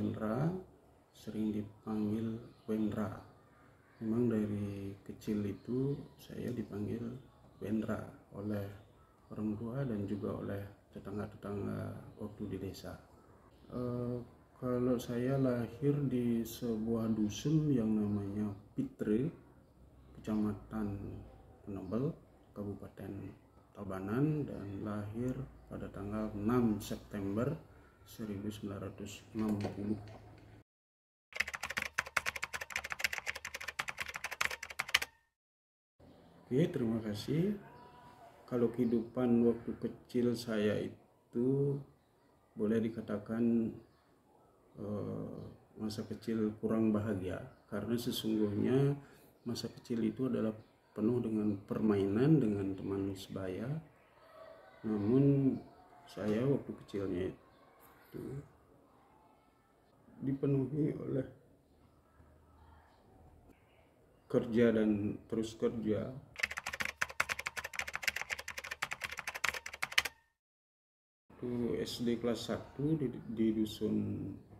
Wendra, sering dipanggil Wendra. Memang dari kecil itu saya dipanggil Wendra oleh orang tua dan juga oleh tetangga-tetangga waktu di desa. Kalau saya lahir di sebuah dusun yang namanya Pitre, Kecamatan Penebel, Kabupaten Tabanan, dan lahir pada tanggal 6 September 1960. Oke, terima kasih. Kalau kehidupan waktu kecil saya itu boleh dikatakan masa kecil kurang bahagia, karena sesungguhnya masa kecil itu adalah penuh dengan permainan dengan teman sebaya. Namun saya waktu kecilnya itu dipenuhi oleh kerja dan terus kerja. Itu SD kelas 1 di dusun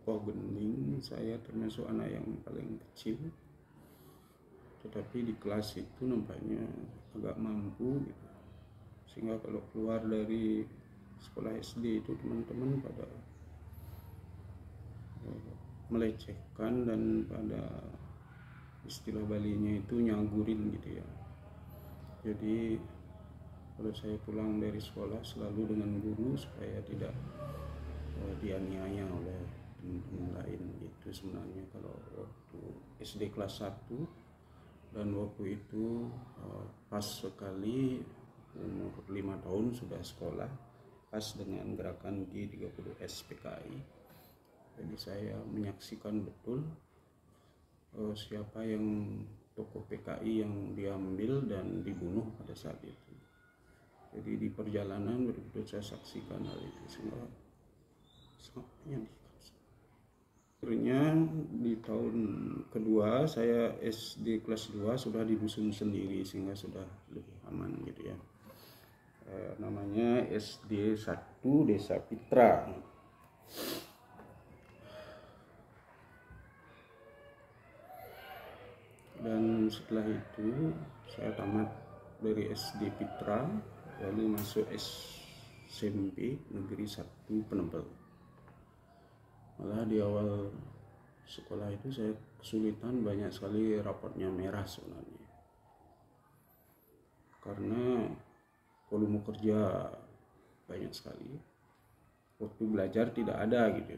Poh Bening, saya termasuk anak yang paling kecil, tetapi di kelas itu nampaknya agak mampu gitu. Sehingga kalau keluar dari sekolah SD itu teman-teman pada melecehkan dan pada istilah Balinya itu nyagurin gitu ya. Jadi kalau saya pulang dari sekolah selalu dengan guru supaya tidak dianiaya oleh teman-teman lain. Itu sebenarnya kalau waktu SD kelas 1, dan waktu itu pas sekali umur 5 tahun sudah sekolah, pas dengan gerakan G30S PKI. Jadi saya menyaksikan betul siapa yang tokoh PKI yang diambil dan dibunuh pada saat itu. Jadi di perjalanan betul-betul saya saksikan hal itu, sehingga sangat menyedihkan. Akhirnya di tahun kedua saya SD kelas 2 sudah di dusun sendiri, sehingga sudah lebih aman gitu ya. Namanya SD 1 Desa Pitra. Dan setelah itu saya tamat dari SD Pitra, lalu masuk SMP Negeri 1 Penebel. Malah di awal sekolah itu saya kesulitan, banyak sekali rapotnya merah sebenarnya, karena volume kerja banyak sekali, waktu belajar tidak ada gitu,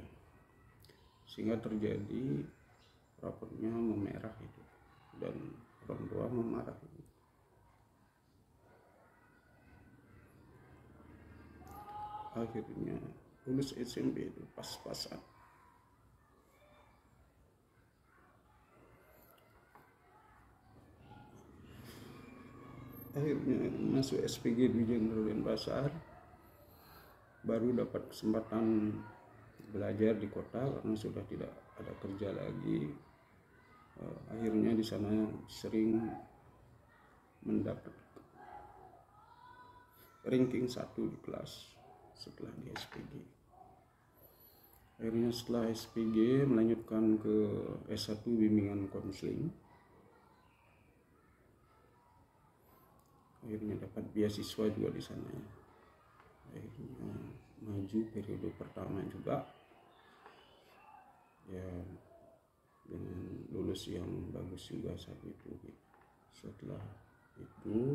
sehingga terjadi rapotnya memerah itu, dan orang tua memarahi. Akhirnya lulus SMP itu pas-pasan. Akhirnya masuk SPG Dwi Jenderal Denpasar, baru dapat kesempatan belajar di kota karena sudah tidak ada kerja lagi. Akhirnya di sana sering mendapat ranking 1 di kelas setelah di SPG. Akhirnya setelah SPG melanjutkan ke S1 Bimbingan Konseling. Akhirnya dapat beasiswa juga di sana. Akhirnya maju periode pertama juga, ya dengan lulus yang bagus juga saat itu. Setelah itu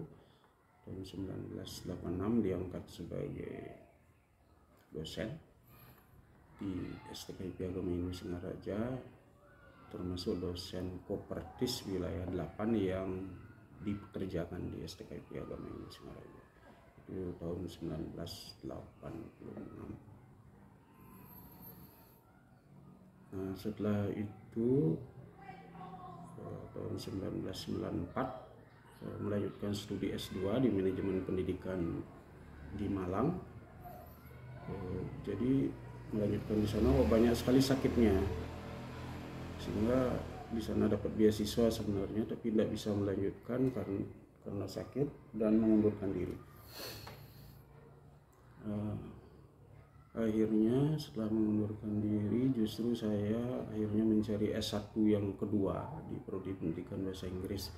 tahun 1986 diangkat sebagai dosen di STKIP Agama Hindu Singaraja, termasuk dosen Kopertis wilayah 8 yang dipekerjakan di STKIP Agama Hindu Singaraja. Itu tahun 1986. Nah, setelah itu tahun 1994 melanjutkan studi S2 di manajemen pendidikan di Malang. Jadi melanjutkan di sana banyak sekali sakitnya, sehingga di sana dapat beasiswa sebenarnya, tapi tidak bisa melanjutkan karena sakit dan mengundurkan diri. Akhirnya setelah mengundurkan diri, justru saya akhirnya mencari S1 yang kedua di Prodi Pendidikan Bahasa Inggris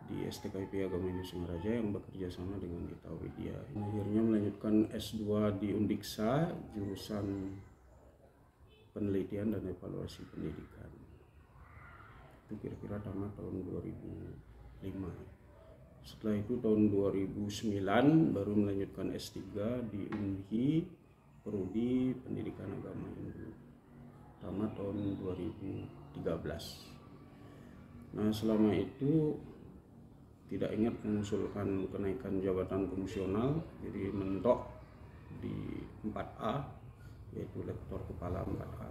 di STKIP Agama Hindu Singaraja yang bekerja sama dengan Ita Widya. Akhirnya melanjutkan S2 di Undiksa, jurusan penelitian dan evaluasi pendidikan. Itu kira-kira tamat tahun 2005. Setelah itu tahun 2009 baru melanjutkan S3 di UNHI, Prodi Pendidikan Agama Hindu, tamat tahun 2013. Nah, selama itu tidak ingat mengusulkan kenaikan jabatan fungsional, jadi mentok di 4A, yaitu lektor kepala 4A.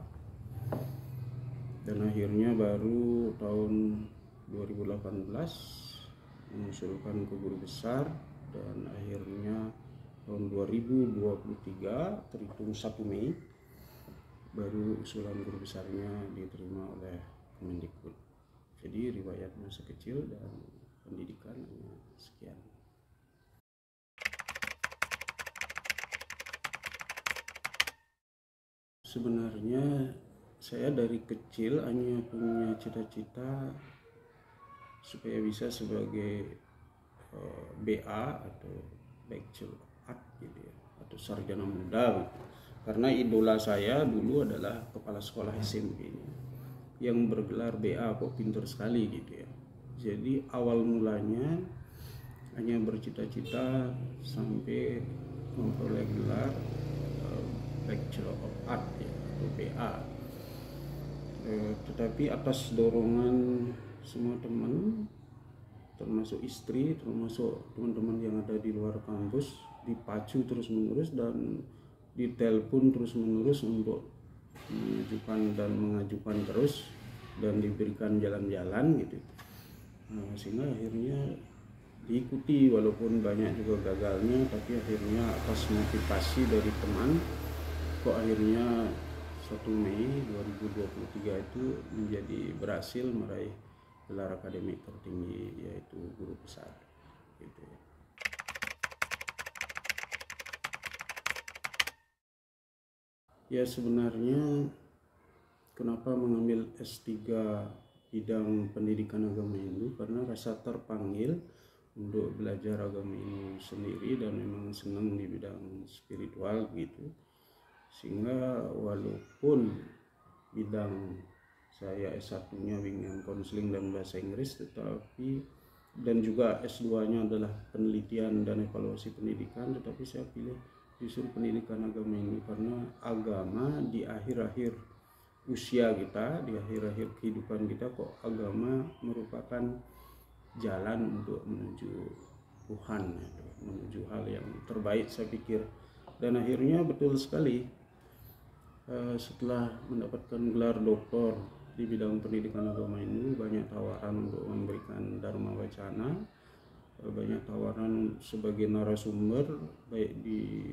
Dan akhirnya baru tahun 2018 mengusulkan ke guru besar, dan akhirnya tahun 2023 terhitung 1 Mei baru usulan guru besarnya diterima oleh Kemendikbud. Jadi riwayat masa kecil dan pendidikan sekian. Sebenarnya saya dari kecil hanya punya cita-cita supaya bisa sebagai BA atau Bachelor of Art gitu ya, atau sarjana muda gitu. Karena idola saya dulu adalah kepala sekolah SMP yang bergelar BA, kok pintar sekali gitu ya. Jadi awal mulanya hanya bercita-cita sampai memperoleh gelar Bachelor of Art ya, atau BA. Tetapi atas dorongan semua teman, termasuk istri, termasuk teman-teman yang ada di luar kampus, dipacu terus-menerus dan ditelepon terus-menerus untuk mengajukan terus dan diberikan jalan-jalan gitu. Nah, sehingga akhirnya diikuti, walaupun banyak juga gagalnya, tapi akhirnya atas motivasi dari teman kok akhirnya 1 Mei 2023 itu menjadi berhasil meraih gelar akademik tertinggi, yaitu guru besar gitu ya. Ya, sebenarnya kenapa mengambil S3 bidang pendidikan agama Hindu, karena rasa terpanggil untuk belajar agama Hindu sendiri dan memang senang di bidang spiritual gitu. Sehingga walaupun bidang saya S1-nya bimbingan konseling dan bahasa Inggris, tetapi dan juga S2-nya adalah penelitian dan evaluasi pendidikan, tetapi saya pilih justru pendidikan agama Hindu karena agama di akhir-akhir usia kita, di akhir-akhir kehidupan kita, kok agama merupakan jalan untuk menuju Tuhan, menuju hal yang terbaik saya pikir. Dan akhirnya betul sekali, setelah mendapatkan gelar doktor di bidang pendidikan agama Hindu, banyak tawaran untuk memberikan Dharma Wacana, banyak tawaran sebagai narasumber baik di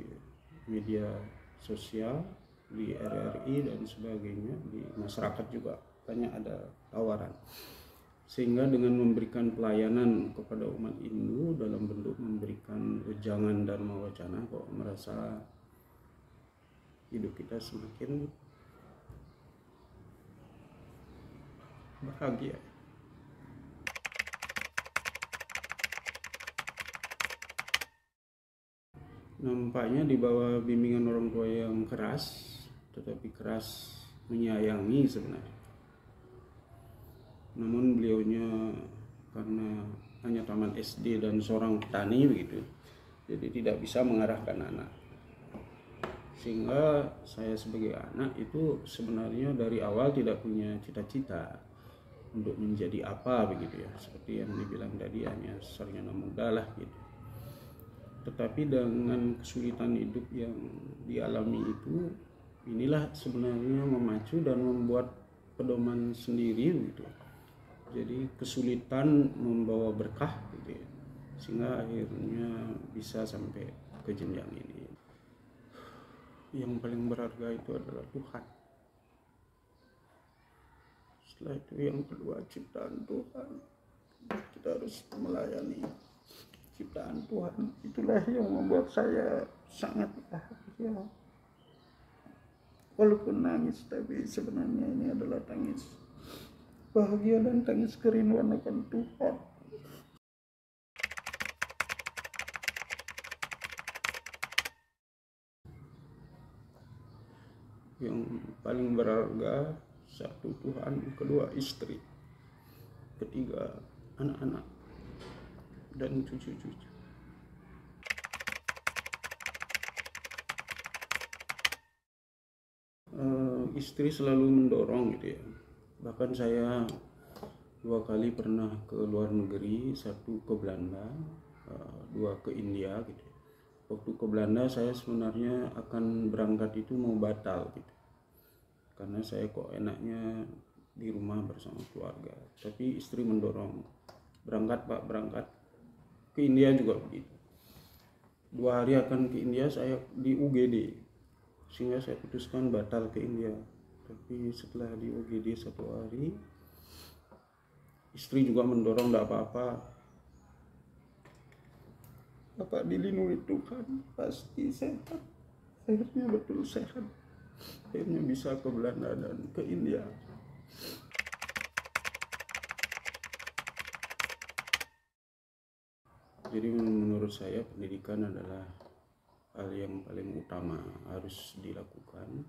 media sosial, di RRI dan sebagainya, di masyarakat juga banyak ada tawaran. Sehingga dengan memberikan pelayanan kepada umat Hindu dalam bentuk memberikan wejangan Dharma Wacana, kok merasa hidup kita semakin bahagia. Nampaknya di bawah bimbingan orang tua yang keras, tetapi keras menyayangi sebenarnya. Namun beliaunya karena hanya taman SD dan seorang petani begitu, jadi tidak bisa mengarahkan anak. Sehingga saya sebagai anak itu sebenarnya dari awal tidak punya cita-cita untuk menjadi apa begitu ya, seperti yang dibilang tadi, hanya sarjana muda lah gitu. Tetapi dengan kesulitan hidup yang dialami itu, inilah sebenarnya memacu dan membuat pedoman sendiri gitu. Jadi kesulitan membawa berkah gitu ya, sehingga akhirnya bisa sampai ke jenjang ini. Yang paling berharga itu adalah Tuhan. Setelah itu yang kedua ciptaan Tuhan. Kita harus melayani ciptaan Tuhan. Itulah yang membuat saya sangat bahagia. Walaupun nangis, tapi sebenarnya ini adalah tangis bahagia dan tangis kerinduan akan Tuhan. Yang paling berharga, satu Tuhan, kedua istri, ketiga anak-anak dan cucu-cucu. Istri selalu mendorong gitu ya. Bahkan saya 2 kali pernah ke luar negeri, satu ke Belanda, 2 ke India gitu. Waktu ke Belanda saya sebenarnya akan berangkat itu mau batal gitu, karena saya kok enaknya di rumah bersama keluarga. Tapi istri mendorong, berangkat Pak, berangkat. Ke India juga begitu. 2 hari akan ke India, saya di UGD, sehingga saya putuskan batal ke India. Tapi setelah di UGD 1 hari, istri juga mendorong, tidak apa-apa, Bapak dilindungi Tuhan, pasti sehat. Akhirnya betul sehat. Akhirnya bisa ke Belanda dan ke India. Jadi menurut saya pendidikan adalah hal yang paling utama harus dilakukan.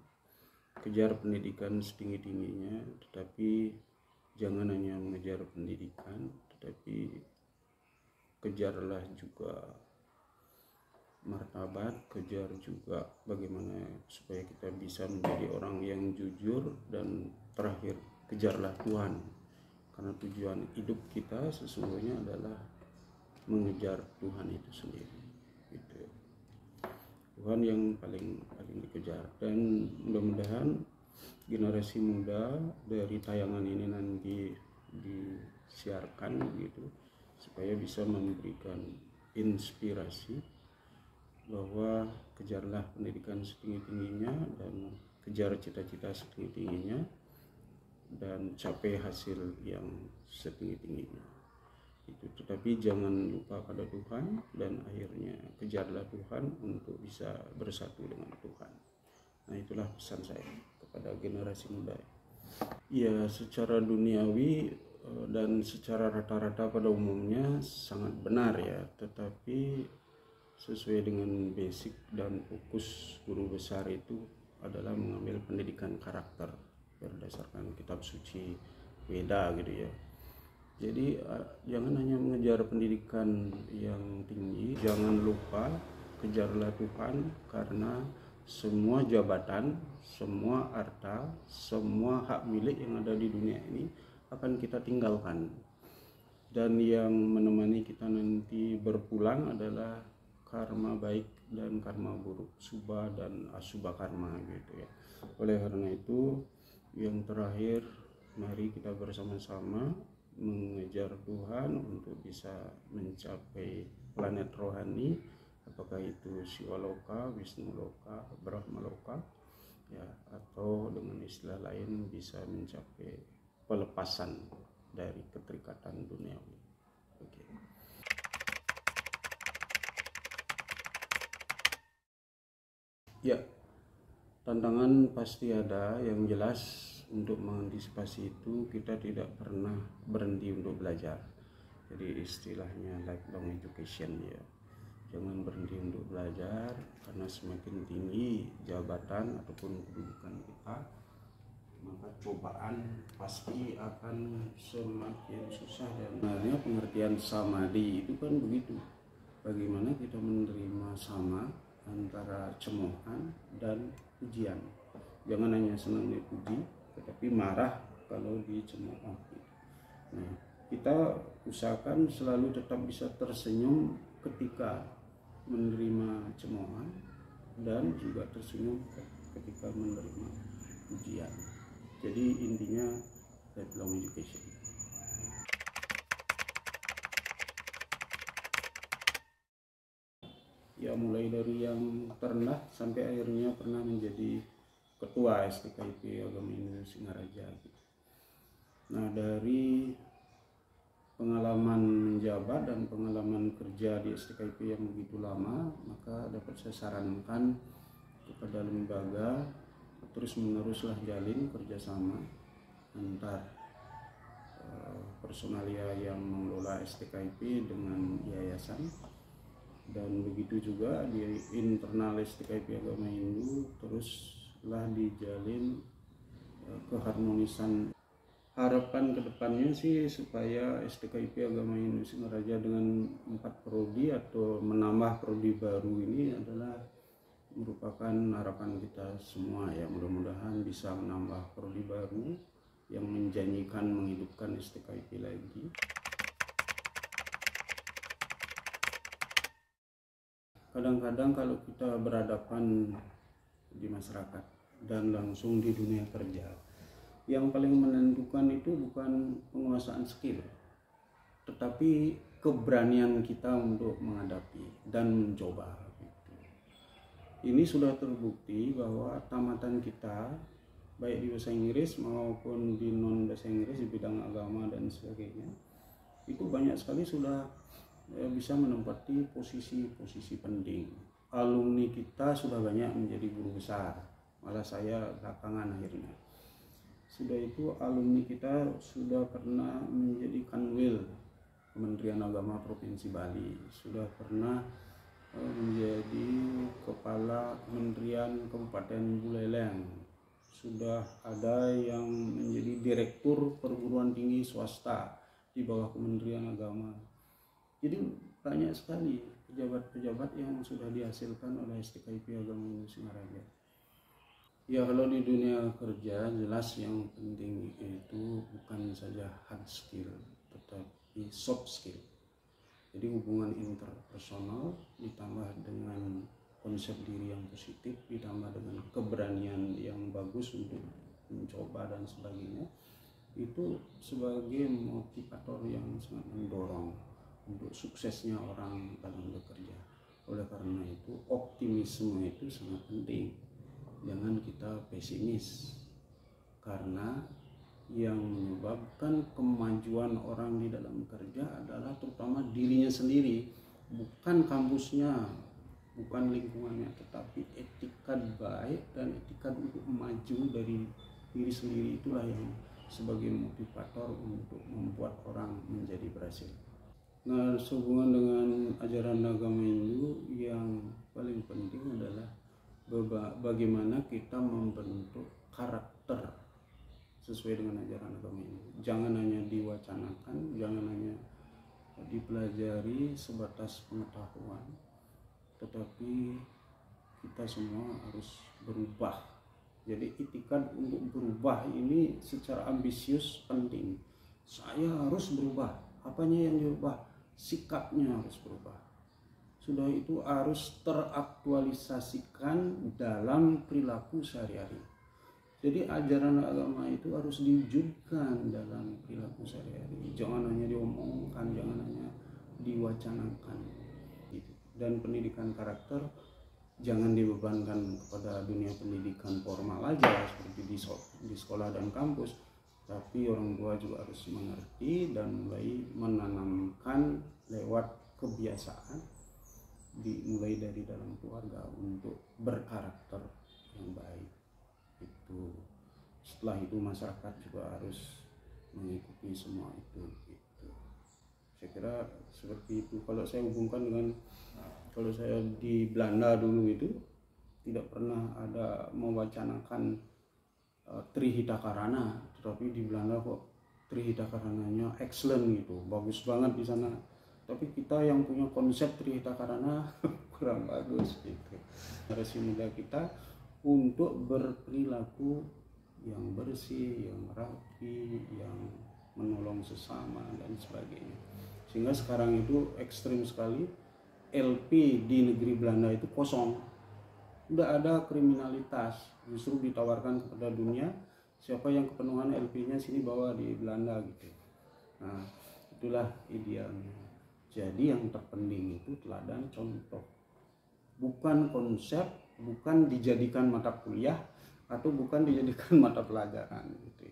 Kejar pendidikan setinggi-tingginya, tetapi jangan hanya mengejar pendidikan, tetapi kejarlah juga martabat, kejar juga bagaimana supaya kita bisa menjadi orang yang jujur, dan terakhir kejarlah Tuhan, karena tujuan hidup kita sesungguhnya adalah mengejar Tuhan itu sendiri gitu. Tuhan yang paling dikejar. Dan mudah-mudahan generasi muda dari tayangan ini nanti disiarkan gitu, supaya bisa memberikan inspirasi bahwa kejarlah pendidikan setinggi-tingginya dan kejar cita-cita setinggi-tingginya dan capai hasil yang setinggi-tingginya itu. Tetapi jangan lupa pada Tuhan, dan akhirnya kejarlah Tuhan untuk bisa bersatu dengan Tuhan. Nah, itulah pesan saya kepada generasi muda. Ya, secara duniawi dan secara rata-rata pada umumnya sangat benar ya, tetapi sesuai dengan basic dan fokus guru besar itu adalah mengambil pendidikan karakter berdasarkan kitab suci Weda gitu ya. Jadi jangan hanya mengejar pendidikan yang tinggi, jangan lupa kejarlah Tuhan, karena semua jabatan, semua harta, semua hak milik yang ada di dunia ini akan kita tinggalkan. Dan yang menemani kita nanti berpulang adalah karma baik dan karma buruk, subha dan asubha karma gitu ya. Oleh karena itu, yang terakhir, mari kita bersama-sama mengejar Tuhan untuk bisa mencapai planet rohani, apakah itu Siwaloka, Wisnuloka, Brahmaloka ya, atau dengan istilah lain bisa mencapai pelepasan dari keterikatan duniawi. Oke. Ya, tantangan pasti ada. Yang jelas untuk mengantisipasi itu kita tidak pernah berhenti untuk belajar. Jadi istilahnya lifelong education ya. Jangan berhenti untuk belajar, karena semakin tinggi jabatan ataupun kedudukan kita, maka cobaan pasti akan semakin susah. Dan sebenarnya pengertian samadhi itu kan begitu. Bagaimana kita menerima sama antara cemoohan dan pujian. Jangan hanya senang dipuji, tetapi marah kalau dicemooh. Nah, kita usahakan selalu tetap bisa tersenyum ketika menerima cemoohan, dan juga tersenyum ketika menerima pujian. Jadi intinya lifelong education. Ya, mulai dari yang terendah sampai akhirnya pernah menjadi ketua STKIP Agama Indonesia Singaraja gitu. Nah, dari pengalaman menjabat dan pengalaman kerja di STKIP yang begitu lama, maka dapat saya sarankan kepada lembaga terus meneruslah jalin kerjasama antar personalia yang mengelola STKIP dengan yayasan, dan begitu juga di internal STKIP Agama Hindu teruslah dijalin keharmonisan. Harapan kedepannya sih supaya STKIP Agama Hindu Singaraja dengan 4 prodi atau menambah prodi baru ini adalah merupakan harapan kita semua ya. Mudah-mudahan bisa menambah prodi baru yang menjanjikan menghidupkan STKIP lagi. Kadang-kadang kalau kita berhadapan di masyarakat dan langsung di dunia kerja, yang paling menentukan itu bukan penguasaan skill, tetapi keberanian kita untuk menghadapi dan mencoba. Ini sudah terbukti bahwa tamatan kita, baik di bahasa Inggris maupun di non bahasa Inggris di bidang agama dan sebagainya, itu banyak sekali sudah bisa menempati posisi-posisi penting. Alumni kita sudah banyak menjadi guru besar, malah saya belakangan akhirnya. Sudah itu alumni kita sudah pernah menjadi Kanwil Kementerian Agama Provinsi Bali, sudah pernah menjadi Kepala Kementerian Kabupaten Buleleng, sudah ada yang menjadi Direktur Perguruan Tinggi Swasta di bawah Kementerian Agama. Jadi banyak sekali pejabat-pejabat yang sudah dihasilkan oleh STKIP Agama Hindu Singaraja. Ya, kalau di dunia kerja jelas yang penting itu bukan saja hard skill, tetapi soft skill. Jadi hubungan interpersonal ditambah dengan konsep diri yang positif, ditambah dengan keberanian yang bagus untuk mencoba dan sebagainya, itu sebagai motivator yang sangat mendorong untuk suksesnya orang dalam bekerja. Oleh karena itu optimisme itu sangat penting. Jangan kita pesimis, karena yang menyebabkan kemajuan orang di dalam kerja adalah terutama dirinya sendiri, bukan kampusnya, bukan lingkungannya, tetapi etikat baik dan etikat untuk maju dari diri sendiri. Itulah yang sebagai motivator untuk membuat orang menjadi berhasil. Nah, sehubungan dengan ajaran agama Hindu, yang paling penting adalah bagaimana kita membentuk karakter sesuai dengan ajaran agama ini. Jangan hanya diwacanakan, jangan hanya dipelajari sebatas pengetahuan, tetapi kita semua harus berubah. Jadi itikad untuk berubah ini secara ambisius penting. Saya harus berubah. Apanya yang dirubah? Sikapnya harus berubah. Sudah itu harus teraktualisasikan dalam perilaku sehari-hari. Jadi ajaran agama itu harus diwujudkan dalam perilaku sehari-hari. Jangan hanya diomongkan, jangan hanya diwacanakan. Dan pendidikan karakter jangan dibebankan kepada dunia pendidikan formal aja seperti di sekolah dan kampus, tapi orang tua juga harus mengerti dan mulai menanamkan lewat kebiasaan, dimulai dari dalam keluarga untuk berkarakter yang baik. Itu setelah itu masyarakat juga harus mengikuti semua itu. Saya kira seperti itu. Kalau saya hubungkan dengan kalau saya di Belanda dulu itu tidak pernah ada mewacanakan Trihita Karana, tetapi di Belanda kok Trihita Karananya excellent gitu, bagus banget di sana. Tapi kita yang punya konsep Trihita Karana kurang bagus gitu. Generasi muda kita untuk berperilaku yang bersih, yang rapi, yang menolong sesama dan sebagainya. Sehingga sekarang itu ekstrim sekali, LP di negeri Belanda itu kosong, tidak ada kriminalitas, justru ditawarkan kepada dunia, siapa yang kepenuhan LP-nya sini bawa di Belanda gitu. Nah, itulah idealnya. Jadi yang terpenting itu teladan contoh, bukan konsep, bukan dijadikan mata kuliah atau bukan dijadikan mata pelajaran gitu.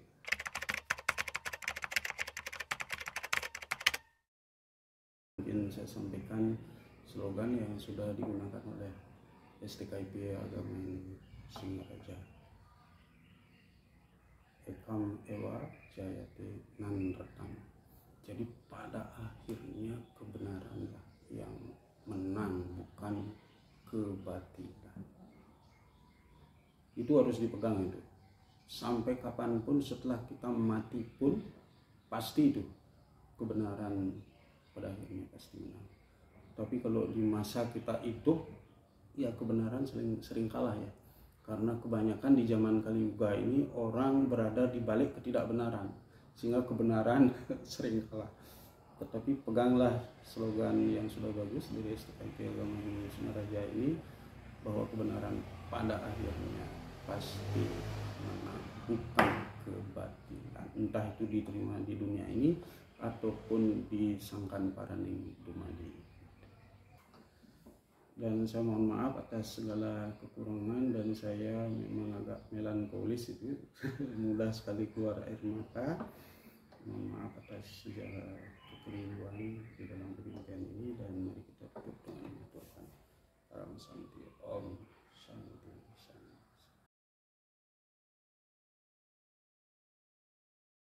Mungkin saya sampaikan slogan yang sudah digunakan oleh STKIP Agama Hindu Singaraja. ekam ewa jayate nan retang. Jadi pada akhirnya kebenaranlah yang menang, bukan kebatilan. Itu harus dipegang itu. Sampai kapanpun setelah kita mati pun pasti itu kebenaran pada akhirnya pasti menang. Tapi kalau di masa kita hidup, ya kebenaran sering kalah ya. Karena kebanyakan di zaman Kaliuga ini orang berada di balik ketidakbenaran, sehingga kebenaran sering kalah. Tetapi peganglah slogan yang sudah bagus dari STKP Agama Indonesia Raja ini, bahwa kebenaran pada akhirnya pasti menang, bukan kebatilan. Entah itu diterima di dunia ini ataupun di sangkan paraning dumadi. Dan saya mohon maaf atas segala kekurangan, dan saya memang agak melankolis itu mudah sekali keluar air mata. Mohon maaf atas segala kekeliruan di dalam penyampaian